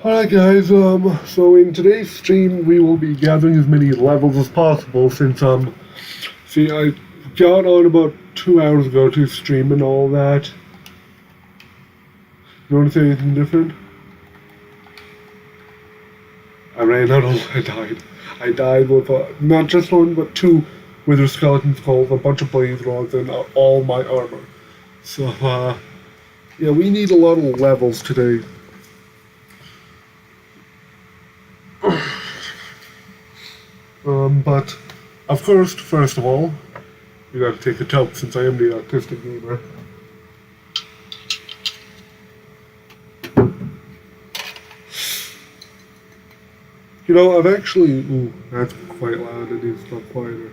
Alright guys, so in today's stream we will be gathering as many levels as possible since, see, I got on about 2 hours ago to stream and all that. You want to say anything different? I ran out of, I died. I died with, not just one, but two wither skeleton skulls, a bunch of blaze rods, and all my armor. So, yeah, we need a lot of levels today. But, of course, first of all, you gotta take a toke since I am the autistic gamer. You know, I've actually... Ooh, that's quite loud. It needs to stop quieter.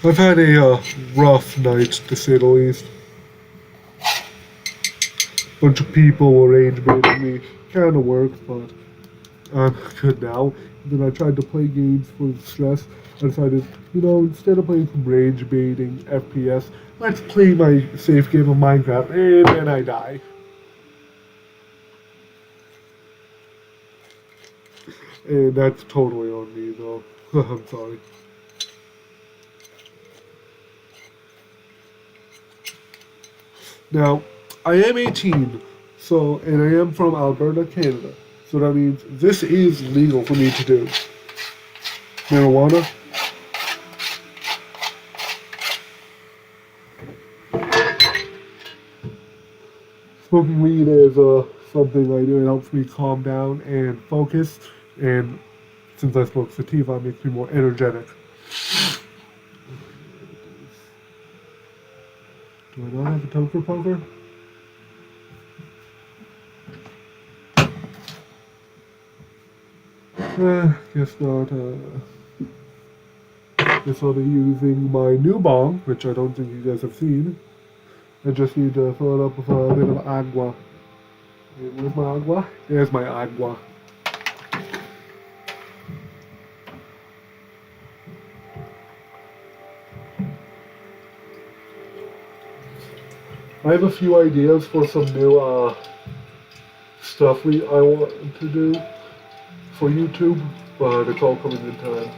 I've had a rough night, to say the least. Bunch of people were rage baiting me. Kinda worked, but I'm good now. And then I tried to play games for stress. I decided, instead of playing some rage baiting FPS, let's play my safe game of Minecraft, and then I die. And that's totally on me, though. I'm sorry. Now, I am 18, and I am from Alberta, Canada. So that means this is legal for me to do. Marijuana. Smoking weed is something I do. It helps me calm down and focus. And since I smoke sativa, it makes me more energetic. Do I not have a toker poker? Guess not. Guess I'll be using my new bong, which I don't think you guys have seen. I just need to fill it up with a bit of agua. And where's my agua? There's my agua. I have a few ideas for some new stuff I want to do for YouTube, but it's all coming in time.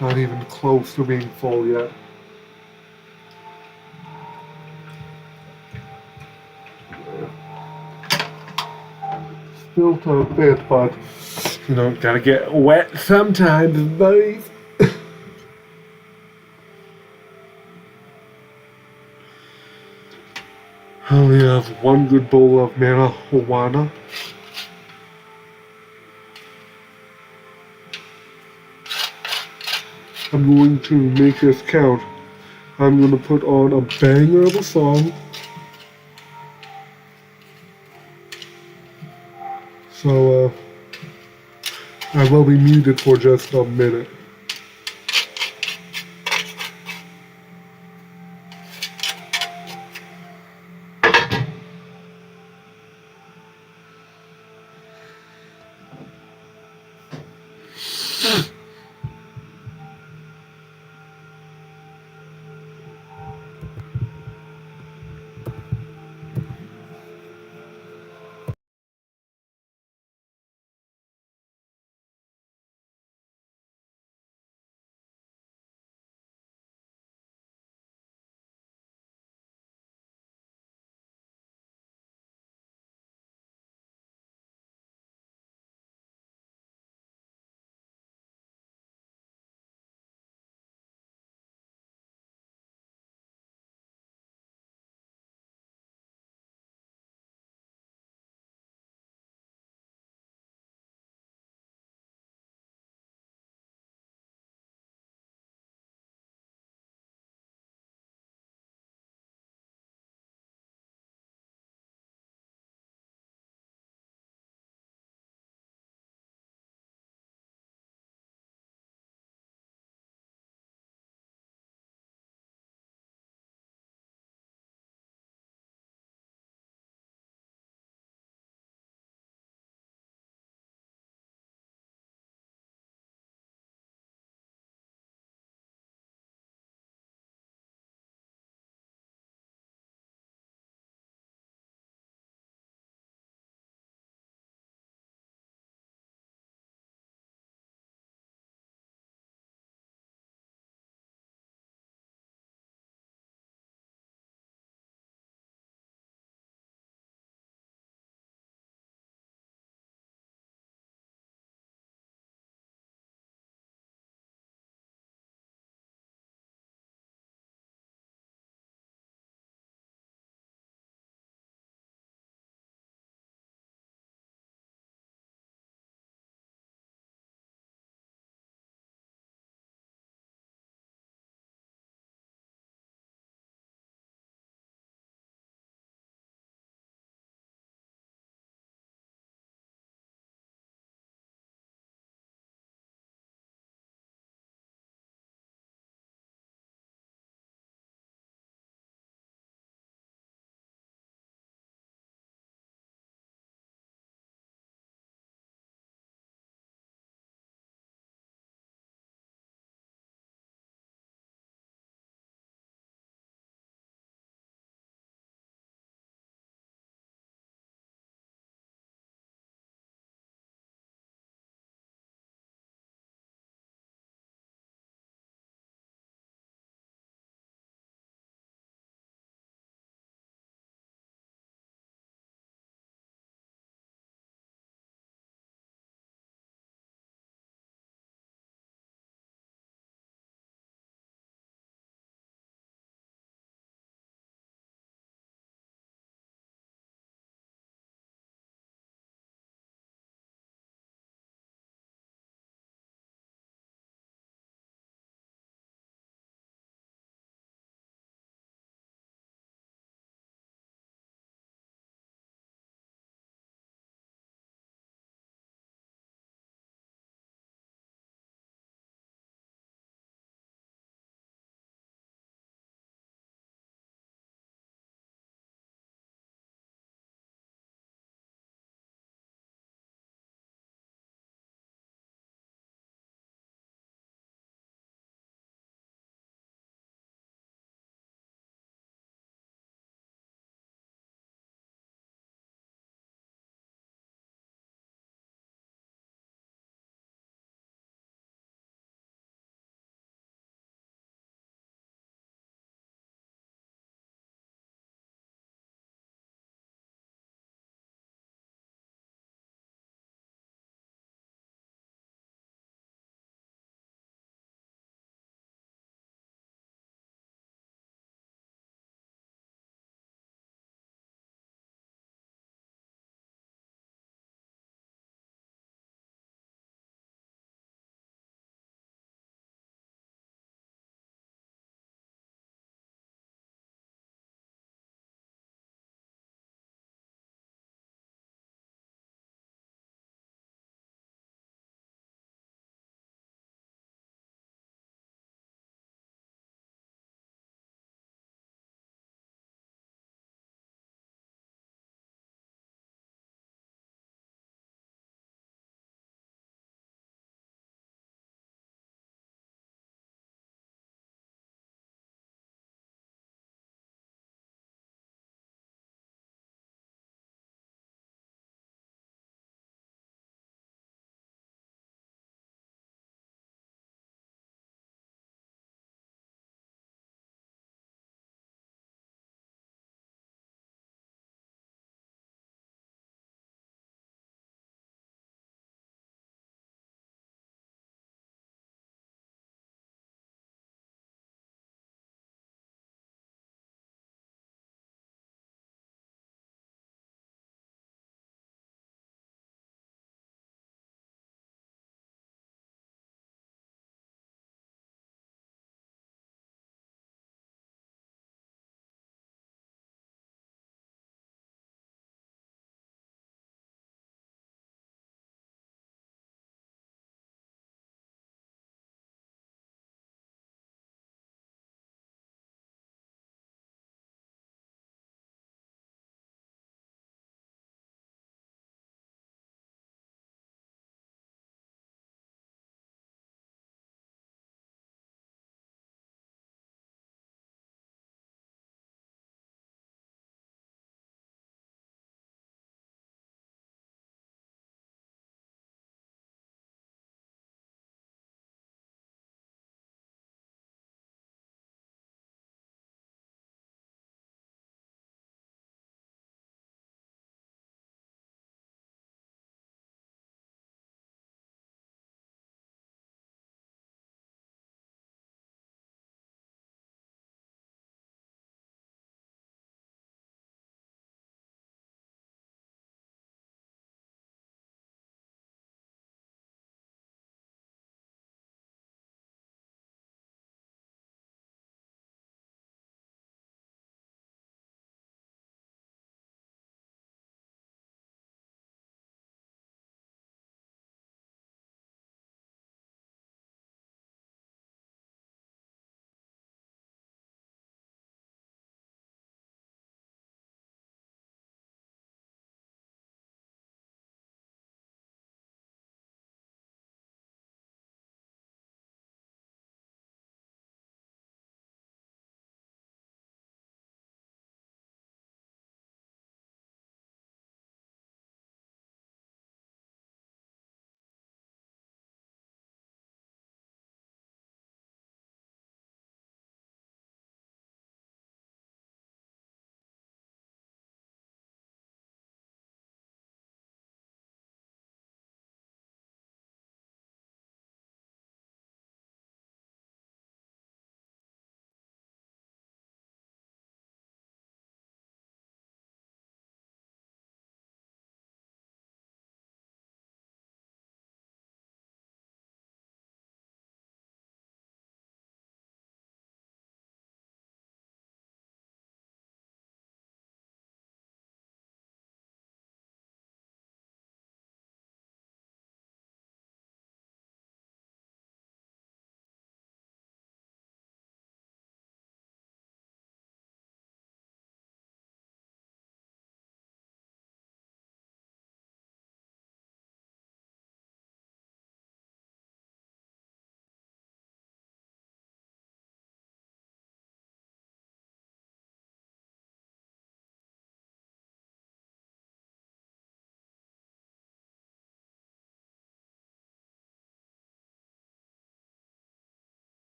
Not even close to being full yet. Still a bit, but gotta get wet sometimes, buddies. I only have one good bowl of marijuana. I'm going to make this count. I'm going to put on a banger of a song. So, I will be muted for just a minute.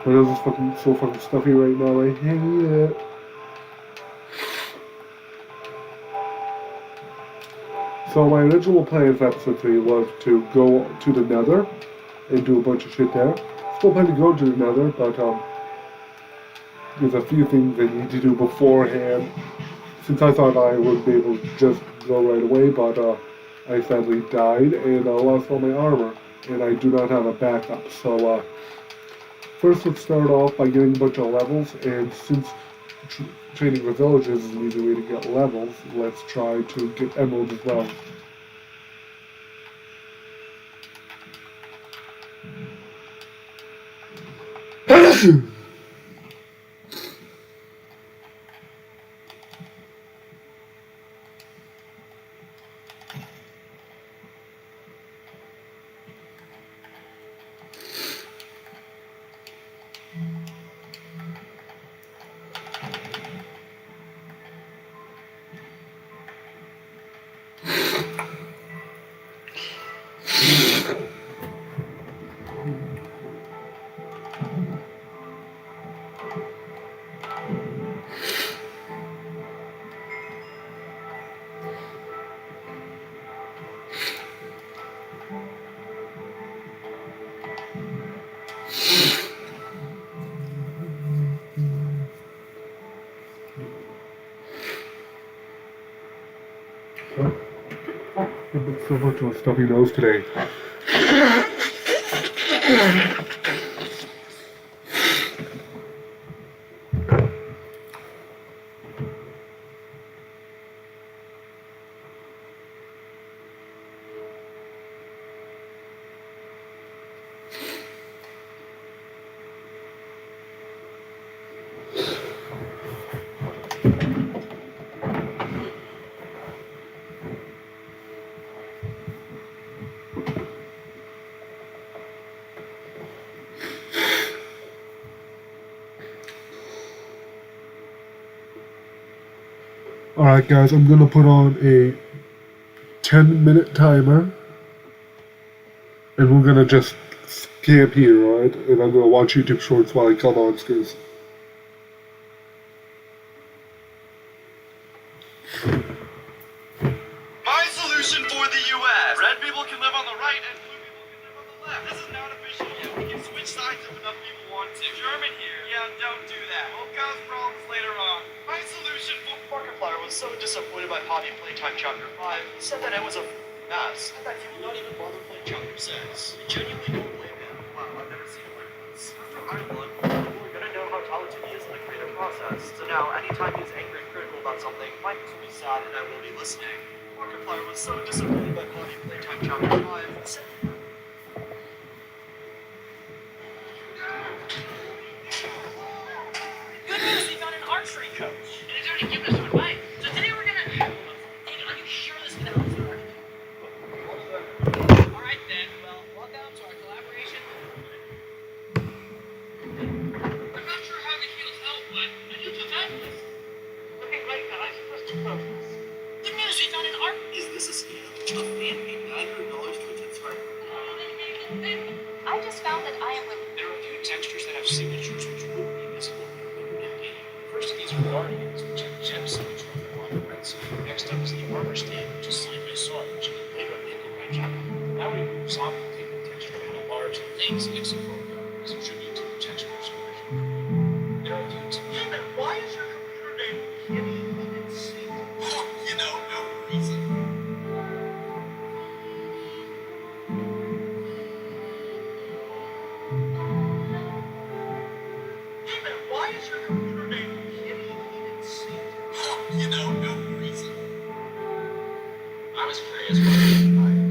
My nose is fucking so fucking stuffy right now. I hate it. So my original plan for episode 3 was to go to the Nether and do a bunch of shit there. Still plan to go to the Nether, but there's a few things I need to do beforehand. Since I thought I would be able to just go right away, but I sadly died and lost all my armor, and I do not have a backup. So first, let's start off by getting a bunch of levels, and since training for villages is an easy way to get levels, let's try to get emeralds as well. So much of a stuffy nose today. Alright guys, I'm gonna put on a 10-minute timer, and we're gonna just camp here, alright? And I'm gonna watch YouTube shorts while I kill monsters. My solution for the U.S. Red people can live on the right and blue people can live on the left. This is not official yet. We can switch sides if enough people want to. German here. Yeah, don't do that. We'll cause problems later on. My solution for Markiplier was so disappointed by Hobby Playtime Chapter 5, he said that it was a mess, and that he will not even bother playing Chapter 6. I genuinely don't blame him. Wow, I've never seen it like this. After Ireland, people are gonna know how talented he is in the creative process. So now, anytime he's angry and critical about something, my will be sad and I will be listening. Markiplier was so disappointed by Hobby Playtime Chapter 5, he said Good news, we got an archery coach. And he's already given us some advice. So today we're gonna... Hey, are you sure this is gonna help us? Alright then, well, welcome to our collaboration. I'm not sure how the heels help, but I do feel fabulous. Okay, right, guys, let's do this. Good news, we found an art... Is this a scam? A fan-made $900 to attend Spark? I just found that I am with... There are a few textures that have signatures which would be visible in game. First of these are guardians, which have gem signature on the right side. Next up is the armor stand, which is signed by Sarge, and later painted by Kappa. Now we move zombie painted texture on a large things Ixophoria as a tribute to the texture's origin. There are a few Hey man, why is your computer name Kitty and Sing? Oh, you know, no reason. Hey man, why is your computer name Kitty and Sing? Oh, you know, no reason. I was curious what it was like.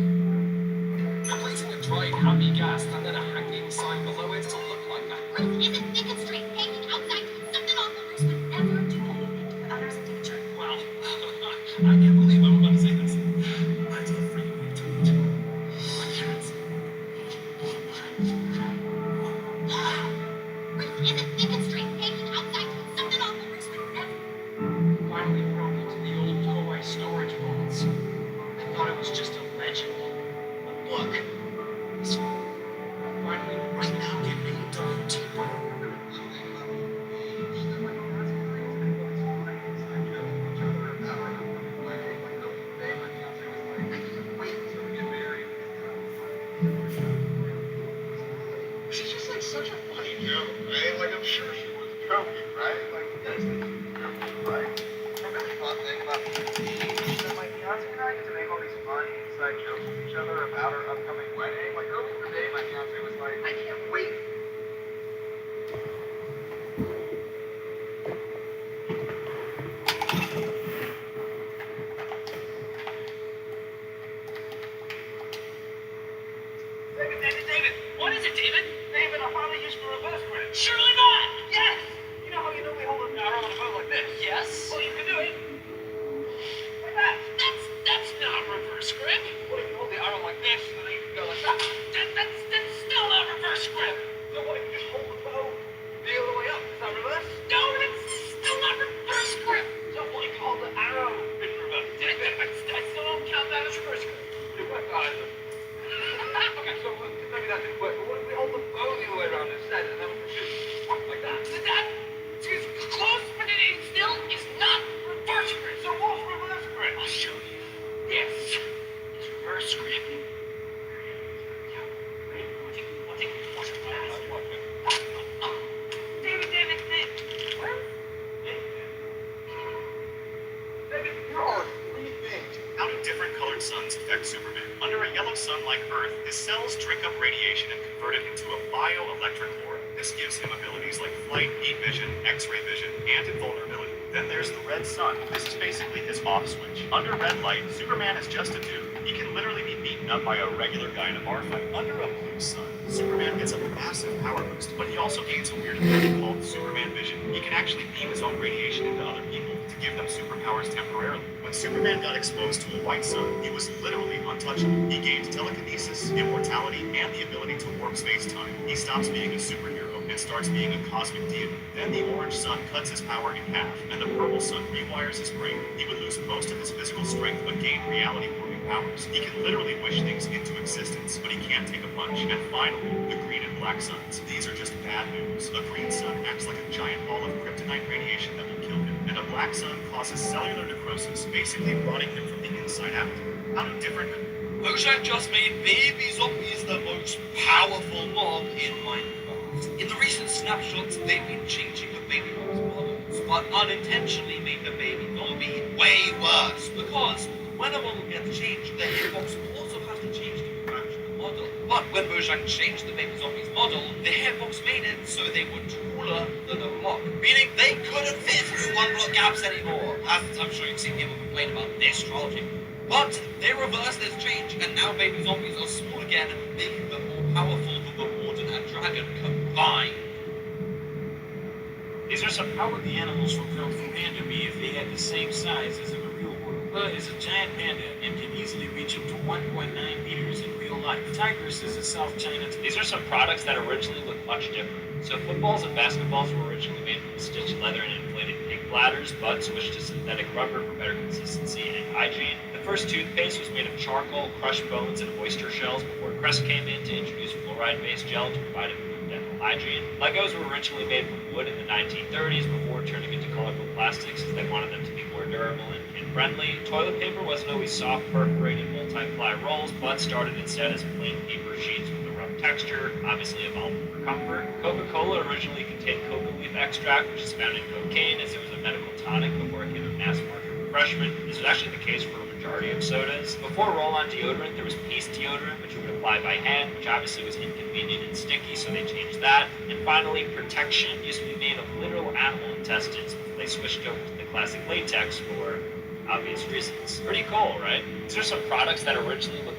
Replacing a dried happy gas and then a hanging sign below it to look like that. Life isn't thick and straight, hanging outside doing something on the loose would never do anything to put others into danger. Well, I can't believe I'm about to say this. I did a freaking week to each. I can't. Life isn't thick and straight, hanging outside doing something on the loose would never... Finally broke into the old Kowai storage vaults. I thought it was just a legend. But look, this one. Finally, right now, get me dive deeper. fiancé and I get to make all these funny inside jokes with each other about our upcoming wedding. Like earlier today, my fiancé was like, I can't wait. David! What is it, David? David, I finally used the reverse grip. Surely not! Yes! You know how you normally hold an arrow on a boat like this? Yes? Well, you can do it. Like that. That's not reverse grip. What if you hold the arrow like this and then you can go like that? That's still not reverse grip. So what if you just hold the bow the other way up? Is that reverse? No, that's still not reverse grip. So what if you hold the arrow in reverse? I still don't count that as reverse grip. It worked either. Okay, so maybe that didn't work, but what if we hold the bow the other way around instead and then we can shoot like that? It's close, but it still is not reverse grip. So what's reverse grip? I'll show you. This is reverse grip. David. David, here are three things. How do different colored suns affect Superman? Under a yellow sun like Earth, his cells drink up radiation and convert it into a bioelectric aura. This gives him abilities like flight, heat vision, X-ray vision, and invulnerability. Then there's the red sun. This is basically his off switch. Under red light, Superman is just a dude. He can literally be beaten up by a regular guy in a bar fight. Under a blue sun, Superman gets a massive power boost, but he also gains a weird ability called Superman vision. He can actually beam his own radiation into other people to give them superpowers temporarily. When Superman got exposed to a white sun, he was literally untouchable. He gained telekinesis, immortality, and the ability to warp space-time. He stops being a superhero and starts being a cosmic deity. Then the orange sun cuts his power in half, and the purple sun rewires his brain. He would lose most of his physical strength but gain reality-warping powers. He can literally wish things into existence, but he can't take a punch. And finally, the green and black suns. These are just bad news. A green sun acts like a giant ball of kryptonite radiation that will kill him, and a black sun causes cellular necrosis, basically rotting him from the inside out. How do different Mojang just made Baby Zombies the most powerful mob in Minecraft. In the recent snapshots, they've been changing the Baby Bomb's models, but unintentionally made the Baby Zombie way worse, because when a model gets changed, the hitbox also has to change to match the model. But when Mojang changed the Baby Zombies model, the hitbox made it so they were taller than a block, meaning they couldn't fit through one block gaps anymore. As I'm sure you've seen people complain about this logic. But they reversed this change, and now Baby Zombies are small again, making them more powerful than the Warden and Dragon combined. These are some how would the animals from Kung Fu Panda be if they had the same size as in the real world? Bud is a giant panda and can easily reach up to 1.9 meters in real life. Tigris is a South China. These are some products that originally look much different. So footballs and basketballs were originally made from stitched leather and inflated pig bladders, but switched to synthetic rubber for better consistency and hygiene. The first toothpaste was made of charcoal, crushed bones, and oyster shells before Crest came in to introduce fluoride-based gel to provide improved dental hygiene. Legos were originally made from wood in the 1930s before turning into colorful plastics as they wanted them to be more durable and kid-friendly. Toilet paper wasn't always soft, perforated, multi-ply rolls, but started instead as plain paper sheets with a rough texture, obviously evolved for comfort. Coca-Cola originally contained coca leaf extract, which is found in cocaine, as it was a medical tonic before it became a mass-market refreshment. This was actually the case for a majority of sodas. Before roll-on deodorant, there was Peace deodorant, which you would apply by hand, which obviously was inconvenient and sticky, so they changed that. And finally, protection used to be made of literal animal intestines before they switched over to the classic latex for obvious reasons. Pretty cool, right? These are some products that originally looked.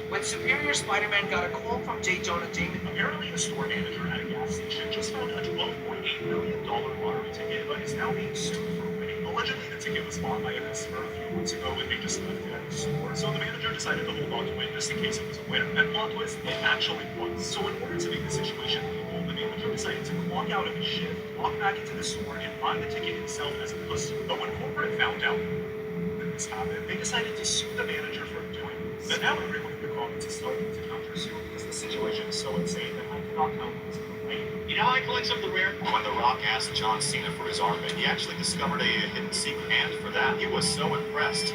When Superior Spider-Man got a call from J. Jonah Jameson, Apparently, a store manager at a gas station just found a $12.8 million lottery ticket, but is now being sued for winning. Allegedly, the ticket was bought by a customer a few months ago, and they just left it at the store. So the manager decided to hold on to it just in case it was a winner. And plot twist, it actually was. So in order to make the situation legal, the manager decided to clock out of his shift, walk back into the store, and buy the ticket himself as a customer. But when corporate found out that this happened, they decided to sue the manager for doing this. But now everyone in the comments is starting to counter-sue because the situation is so insane that I cannot count this complaint. You know how I collect something rare? When The Rock asked John Cena for his armband, he actually discovered a hidden secret, and for that, he was so impressed.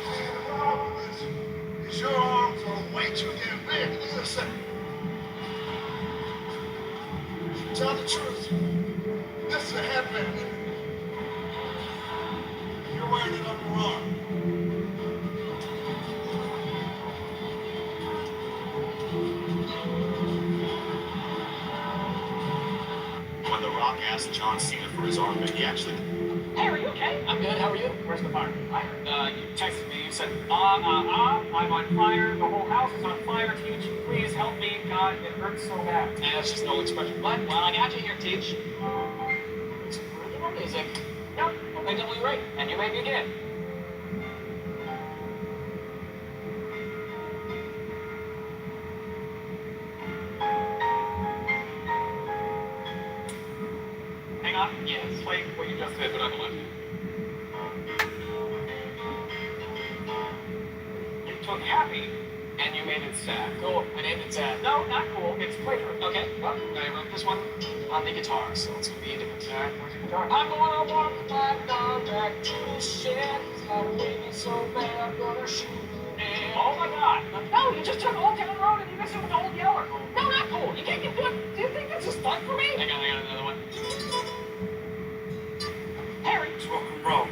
Your arms are way too damn big. Listen. Tell the truth. This is a headband. You're wearing it on your arm. asked John Cena for his arm, but he actually. Hey, are you okay? I'm good. How are you? Where's the fire? Fire? You texted me. You said, I'm on fire. The whole house is on fire. Teach, please help me. God, it hurts so bad. And that's just no expression. But, well, I got you here, Teach. It's really amazing. Yep, I think I'm right. And you made me again. Hang on. Yes. Play what you just did, but on the left. You took happy and you made it sad. Cool. I named it sad. No, not cool. It's plagiarism. Okay. Well, I wrote this one on the guitar, so it's gonna be a different guitar. Where's your guitar? I'm gonna walk my dog back to the shed. Gotta make me so bad I'm gonna shoot it. Oh my God. No, you just took Old Town Road and you mixed it with Old Yeller. No, not cool. You can't get good. Do you think this is fun for me? I got another one. Harry. It's rock and roll.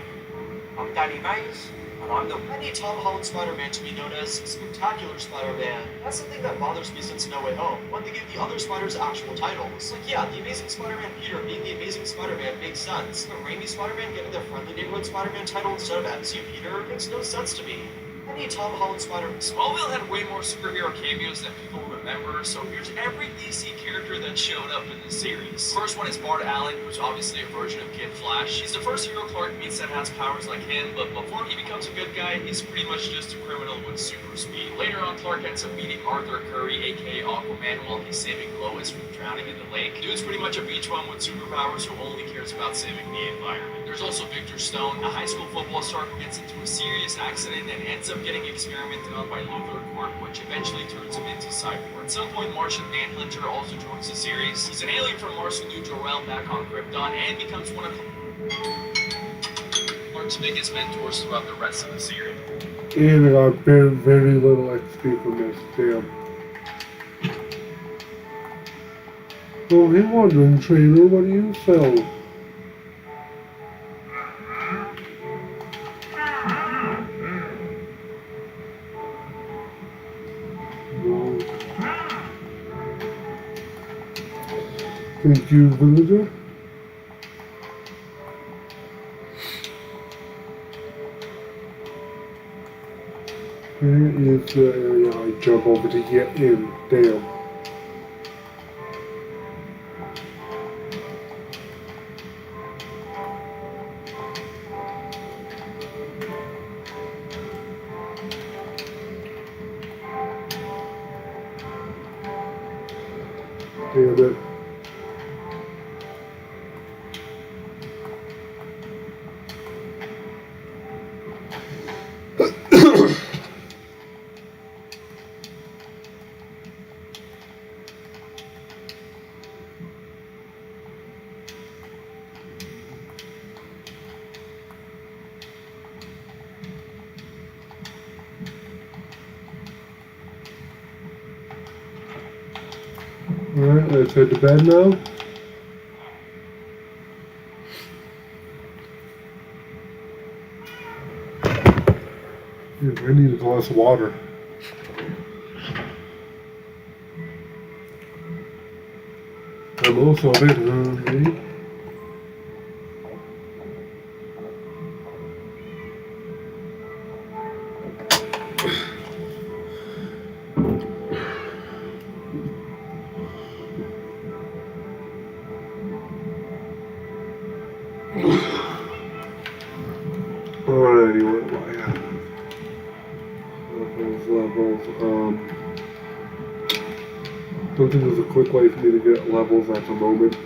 I'm Danny Mays, and I'm the only Tom Holland Spider-Man to be known as Spectacular Spider-Man. That's the thing that bothers me since No Way Home. When they give the other Spiders actual titles. Like, yeah, the Amazing Spider-Man Peter being the Amazing Spider-Man makes sense, but Raimi Spider-Man getting the Friendly Neighborhood Spider-Man title instead of MCU Peter makes no sense to me. I need Tom Holland Spider-Man. Smallville had way more superhero cameos than people remember, so here's every DC character that showed up in the series. First one is Bart Allen, who's obviously a version of Kid Flash. He's the first hero Clark meets that has powers like him, but before he becomes a good guy, he's pretty much just a criminal with super speed. Later on, Clark ends up meeting Arthur Curry, aka Aquaman, while he's saving Lois from drowning in the lake. Dude's pretty much a beach bum with superpowers who only cares about saving the environment. There's also Victor Stone, a high school football star who gets into a serious accident and ends up getting experimented on by Luthor Corp, which eventually turns him into Cyborg. At some point, Martian Manhunter also joins the series. He's an alien from Mars who knew Jor-El back on Krypton and becomes one of Clark's biggest mentors throughout the rest of the series. And I got very, very little XP from this. Damn. Oh, hey, Wandering Trainer, what do you sell? No. Thank you, villager. Where is the area I jump over to get in? Damn. Damn it. Alright, let's head to bed now. I need a glass of water. I'm also a bit hungry. Alrighty, what do I have? Levels. Don't think there's a quick way for me to get levels at the moment.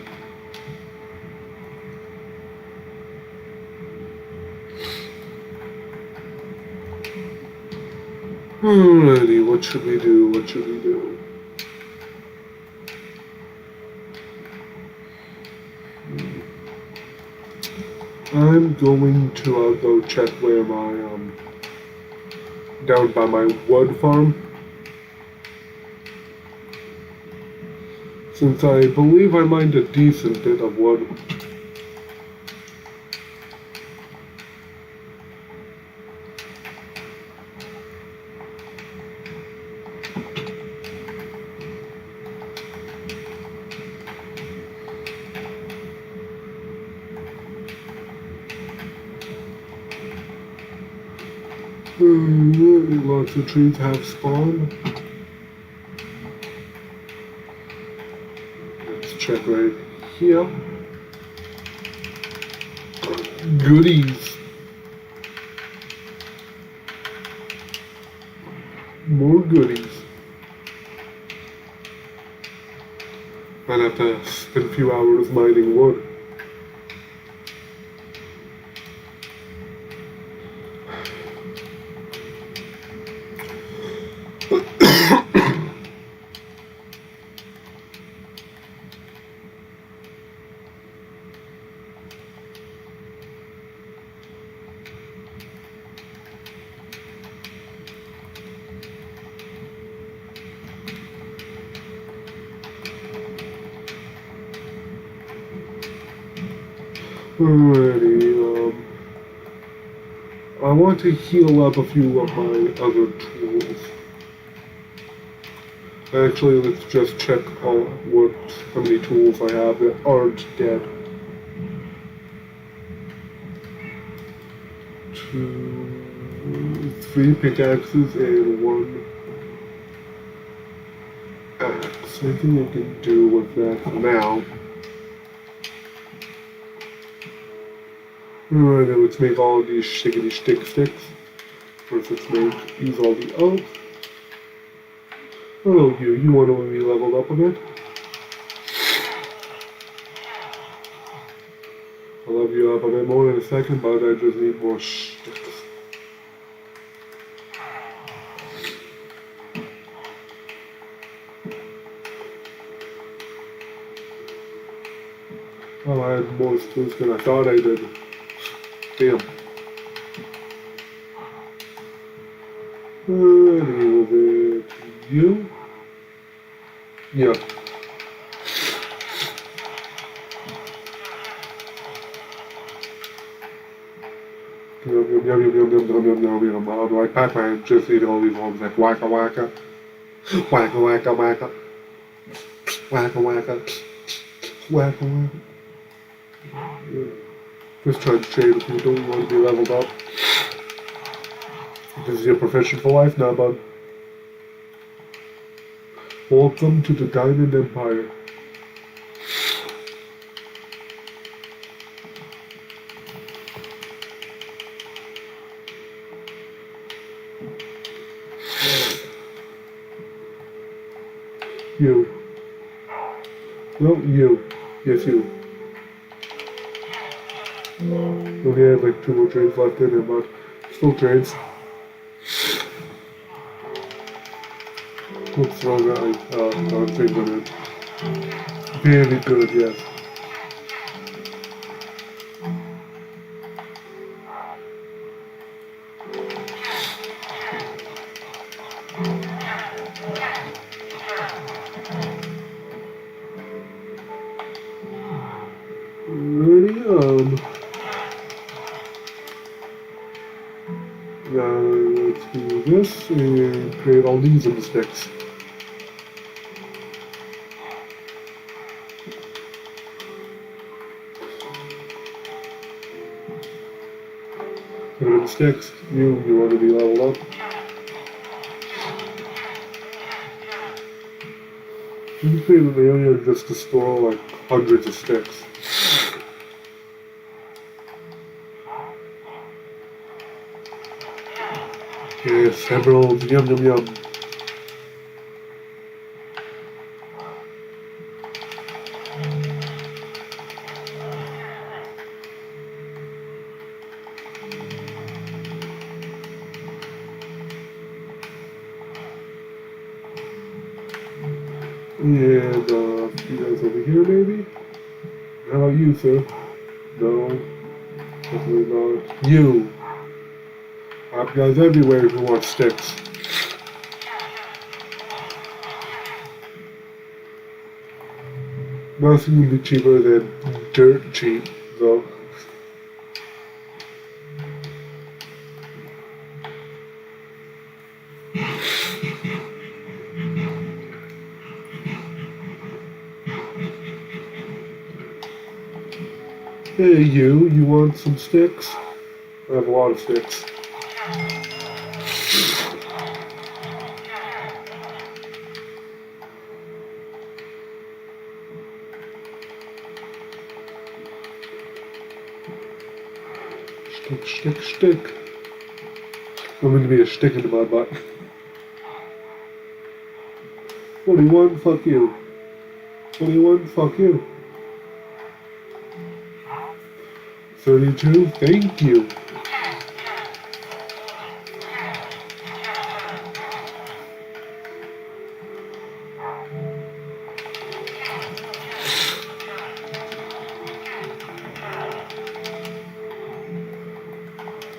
Alrighty, what should we do? What should we do? I'm going to go check where my, down by my wood farm. Since I believe I mined a decent bit of wood. Lots of trees have spawned. Let's check right here. Goodies. More goodies. I'll have to spend a few hours mining wood. Alrighty, I want to heal up a few of my other tools. Actually, let's just check how many tools I have that aren't dead. 2, 3 pickaxes and 1 axe. I think I can do with that for now. Alright, then let's make all of these shiggity sticks. First, let's use all the oak. Hello, you want to be leveled up a bit? I'll level you up a bit more in a second, but I just need more sticks. Oh, I had more sticks than I thought I did. Damn. Alrighty, was it you? Yeah. How do I pack my just eat all these ones like wacka wacka, wacka wacka wacka, wacka wacka, wacka wacka. Just trying to trade with people who want to be leveled up. This is your profession for life now, bud. Welcome to the Diamond Empire. You. No, you. Yes, you. Only had like 2 more trades left in it, but still trades. Let's throw that trades on it. Very good, yes. Now let's do this and create all these in the sticks. Put it in the sticks. You want to be leveled up. You can create an area just to store like hundreds of sticks. Yes, emeralds, yum yum yum. And you guys over here maybe? How about you, sir? No, definitely not. You! I have guys everywhere who want sticks. Nothing will be cheaper than dirt cheap, though. Hey you want some sticks? I have a lot of sticks. Shtick. I'm going to be a stick in my butt. 21, fuck you. 21, fuck you. 32, thank you.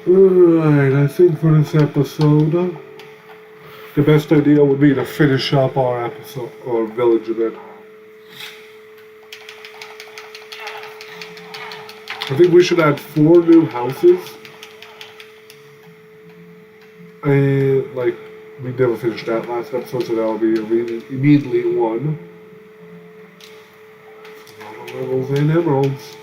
Alright, I think for this episode, the best idea would be to finish up our episode, or village event. I think we should add 4 new houses. And, like, we never finished that last episode, so that'll be immediately 1. A lot of levels and emeralds.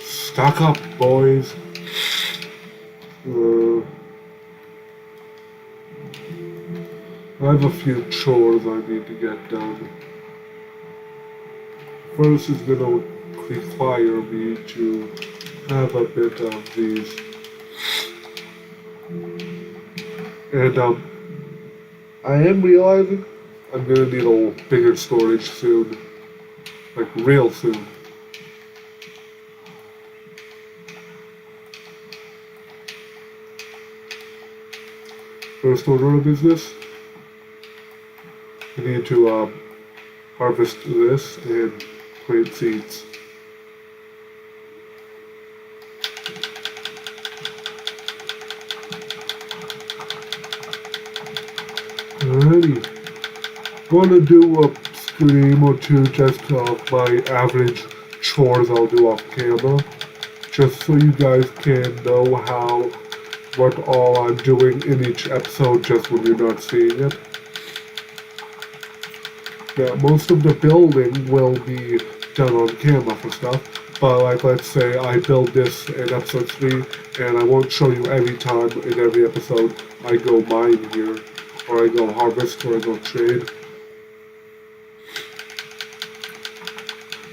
Stock up, boys. I have a few chores I need to get done. First is gonna require me to have a bit of these. And I am realizing I'm gonna need a bigger storage soon. Like real soon. First order of business, we need to harvest this and plant seeds. Alrighty, I'm gonna do a stream or two just of my average chores I'll do off camera, just so you guys can know what all I'm doing in each episode just when you're not seeing it. Yeah, most of the building will be done on camera for stuff, but like let's say I build this in episode 3 and I won't show you every time in every episode I go mine here, or I go harvest, or I go trade.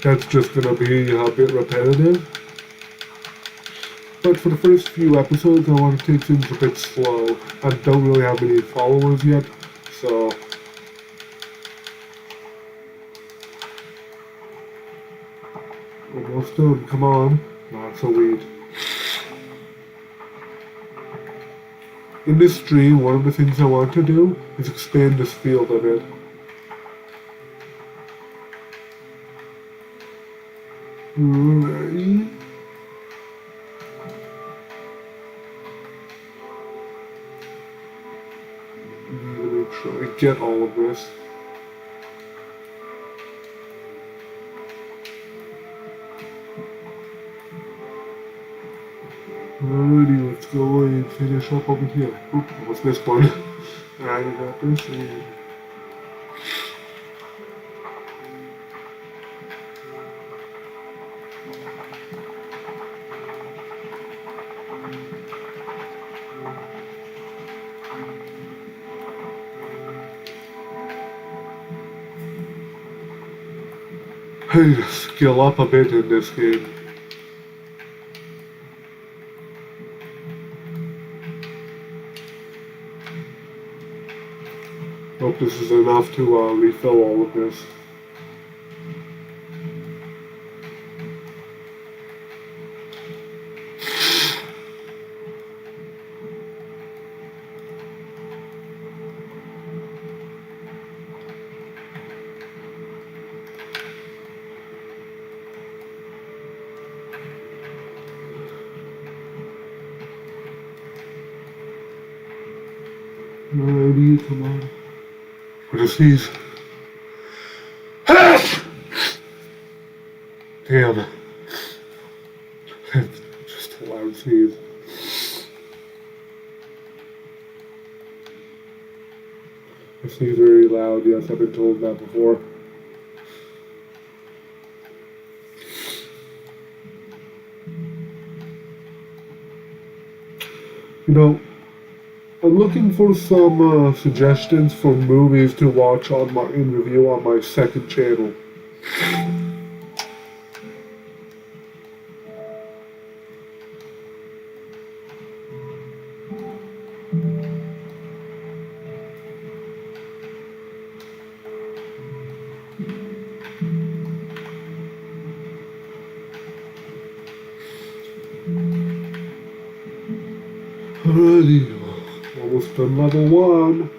That's just gonna be a bit repetitive. But for the first few episodes, I want to take things a bit slow. I don't really have any followers yet, so... Almost done, come on. Not so weird. In this stream, one of the things I want to do is expand this field a bit. Alright. Make sure I get all of this. Alrighty, let's go and finish up over here. Oop, almost missed one. Alright, I got this and... I need to skill up a bit in this game. Hope this is enough to refill all of this. Alrighty, come on. What is these? Damn. Just a loud sneeze. I sneeze very loud, yes, I've been told that before. You know, I'm looking for some suggestions for movies to watch on in review on my second channel. Alrighty, almost done level 1.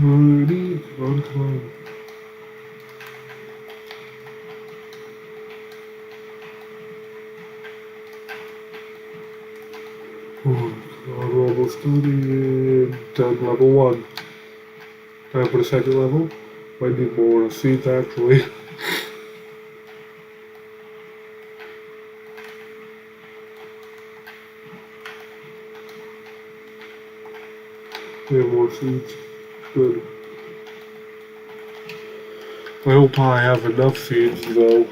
Alrighty, come on. Oh, God, we're almost done level 1. Time for the second level. Might need more seeds actually. We have more seeds. Good. I hope I have enough seeds though.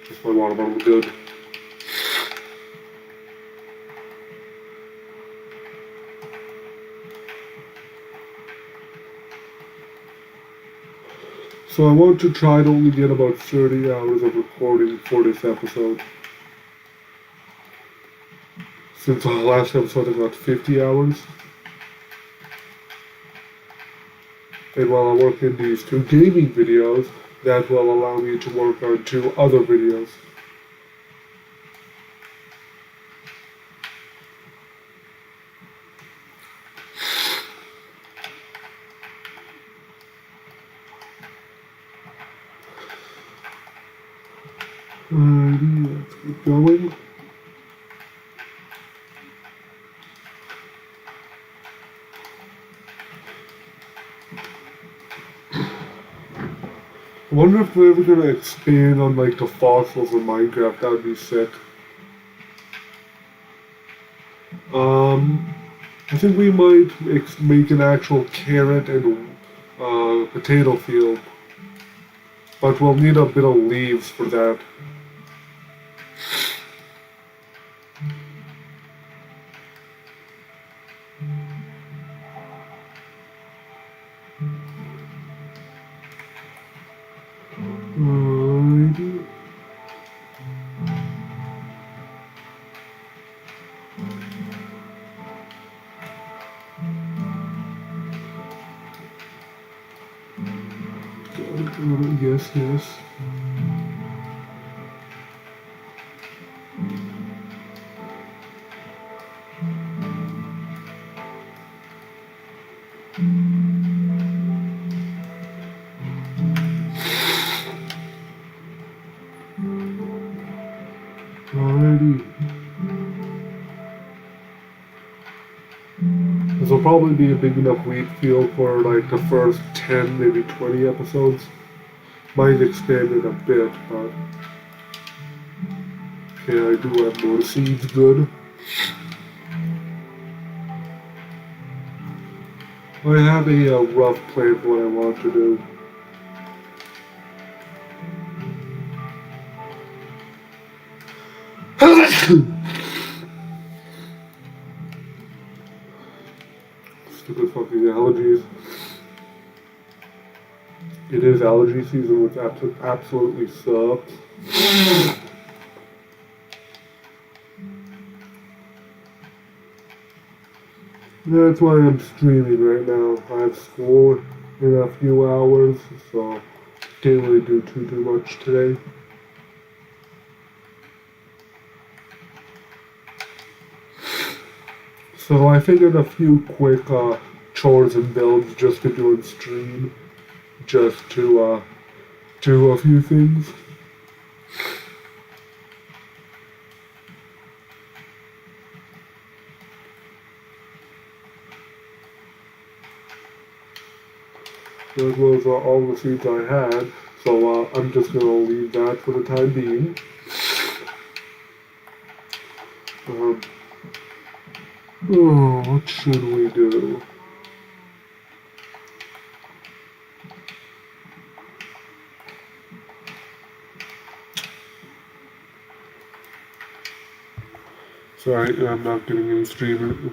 Just a lot of them good. So I want to try to only get about 30 hours of recording for this episode. Since the last episode I got 50 hours. And while I work in these 2 gaming videos, that will allow me to work on 2 other videos. Alrighty, let's keep going. I wonder if we're ever gonna expand on like the fossils in Minecraft. That would be sick. I think we might make an actual carrot and potato field, but we'll need a bit of leaves for that. Alrighty. Yes, yes. Alrighty. This will probably be a big enough wheat field for like the first 10, maybe 20 episodes. Might expand it a bit, but okay, I do have more seeds, good. I have a rough plan for what I want to do. Stupid fucking allergies. It is allergy season, which absolutely sucks. That's why I'm streaming right now. I have school in a few hours, so can't really do too much today. So I figured a few quick chores and builds just to do on stream, just to do a few things. That was all the seeds I had, so I'm just going to leave that for the time being. What should we do? Sorry, I'm not getting any stream